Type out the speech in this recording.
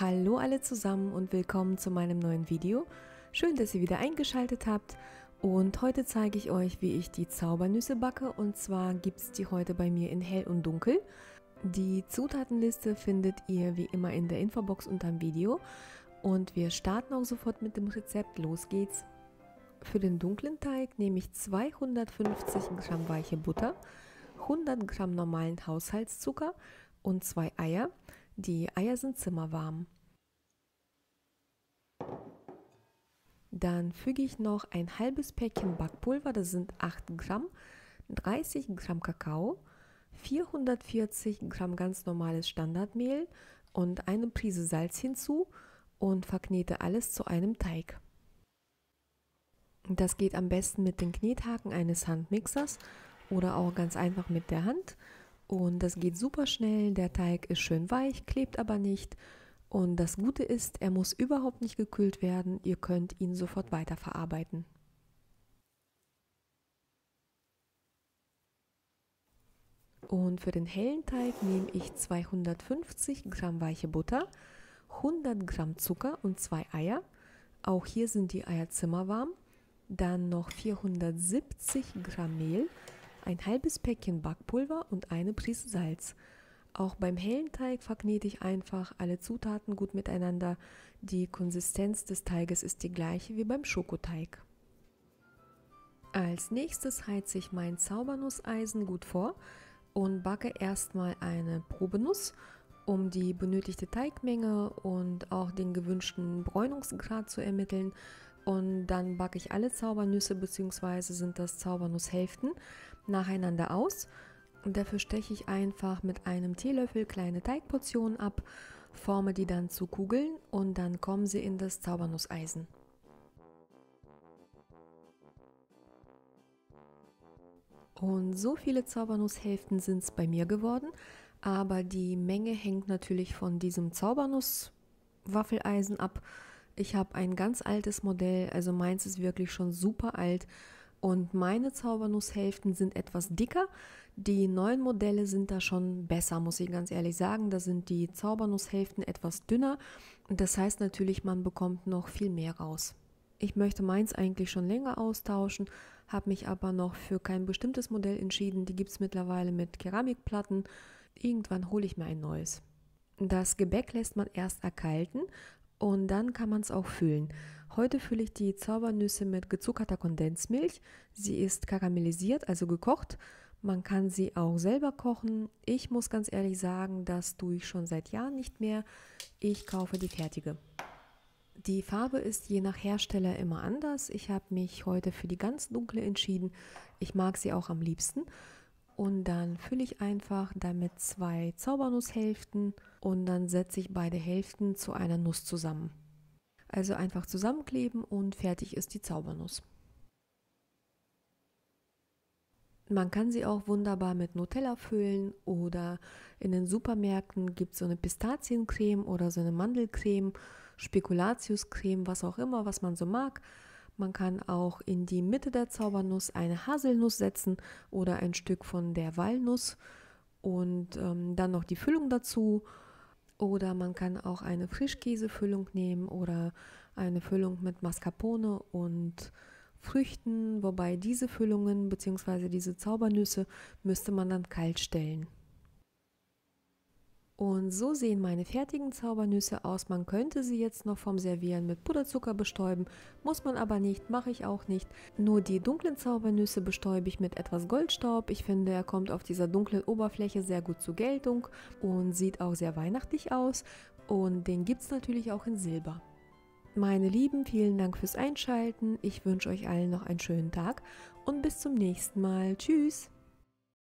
Hallo alle zusammen und willkommen zu meinem neuen Video. Schön, dass ihr wieder eingeschaltet habt und heute zeige ich euch, wie ich die Zaubernüsse backe, und zwar gibt es die heute bei mir in hell und dunkel. Die Zutatenliste findet ihr wie immer in der Infobox unter dem Video und wir starten auch sofort mit dem Rezept. Los geht's! Für den dunklen Teig nehme ich 250 Gramm weiche Butter, 100 Gramm normalen Haushaltszucker und 2 Eier. Die Eier sind zimmerwarm. Dann füge ich noch ein halbes Päckchen Backpulver, das sind 8 Gramm, 30 Gramm Kakao, 440 Gramm ganz normales Standardmehl und eine Prise Salz hinzu und verknete alles zu einem Teig. Das geht am besten mit den Knethaken eines Handmixers oder auch ganz einfach mit der Hand. Und das geht super schnell, der Teig ist schön weich, klebt aber nicht. Und das Gute ist, er muss überhaupt nicht gekühlt werden, ihr könnt ihn sofort weiterverarbeiten. Und für den hellen Teig nehme ich 250 Gramm weiche Butter, 100 Gramm Zucker und 2 Eier. Auch hier sind die Eier zimmerwarm. Dann noch 470 Gramm Mehl, ein halbes Päckchen Backpulver und eine Prise Salz. Auch beim hellen Teig verknete ich einfach alle Zutaten gut miteinander. Die Konsistenz des Teiges ist die gleiche wie beim Schokoteig. Als nächstes heize ich mein Zaubernusseisen gut vor und backe erstmal eine Probenuss, um die benötigte Teigmenge und auch den gewünschten Bräunungsgrad zu ermitteln. Und dann backe ich alle Zaubernüsse bzw. sind das Zaubernusshälften nacheinander aus. Und dafür steche ich einfach mit einem Teelöffel kleine Teigportionen ab, forme die dann zu Kugeln und dann kommen sie in das Zaubernusseisen. Und so viele Zaubernusshälften sind es bei mir geworden, aber die Menge hängt natürlich von diesem Zaubernuss-Waffeleisen ab. Ich habe ein ganz altes Modell, also meins ist wirklich schon super alt und meine Zaubernusshälften sind etwas dicker. Die neuen Modelle sind da schon besser, muss ich ganz ehrlich sagen. Da sind die Zaubernusshälften etwas dünner und das heißt natürlich, man bekommt noch viel mehr raus. Ich möchte meins eigentlich schon länger austauschen, habe mich aber noch für kein bestimmtes Modell entschieden. Die gibt es mittlerweile mit Keramikplatten. Irgendwann hole ich mir ein neues. Das Gebäck lässt man erst erkalten und dann kann man es auch füllen. Heute fülle ich die Zaubernüsse mit gezuckerter Kondensmilch. Sie ist karamellisiert, also gekocht. Man kann sie auch selber kochen. Ich muss ganz ehrlich sagen, das tue ich schon seit Jahren nicht mehr. Ich kaufe die fertige. Die Farbe ist je nach Hersteller immer anders. Ich habe mich heute für die ganz dunkle entschieden. Ich mag sie auch am liebsten. Und dann fülle ich einfach damit 2 Zaubernusshälften und dann setze ich beide Hälften zu einer Nuss zusammen. Also einfach zusammenkleben und fertig ist die Zaubernuss. Man kann sie auch wunderbar mit Nutella füllen oder in den Supermärkten gibt es so eine Pistaziencreme oder so eine Mandelcreme, Spekulatiuscreme, was auch immer, was man so mag. Man kann auch in die Mitte der Zaubernuss eine Haselnuss setzen oder ein Stück von der Walnuss und dann noch die Füllung dazu. Oder man kann auch eine Frischkäsefüllung nehmen oder eine Füllung mit Mascarpone und Früchten, wobei diese Füllungen bzw. diese Zaubernüsse müsste man dann kalt stellen. Und so sehen meine fertigen Zaubernüsse aus. Man könnte sie jetzt noch vom Servieren mit Puderzucker bestäuben, muss man aber nicht, mache ich auch nicht. Nur die dunklen Zaubernüsse bestäube ich mit etwas Goldstaub. Ich finde, er kommt auf dieser dunklen Oberfläche sehr gut zur Geltung und sieht auch sehr weihnachtlich aus. Und den gibt es natürlich auch in Silber. Meine Lieben, vielen Dank fürs Einschalten. Ich wünsche euch allen noch einen schönen Tag und bis zum nächsten Mal. Tschüss!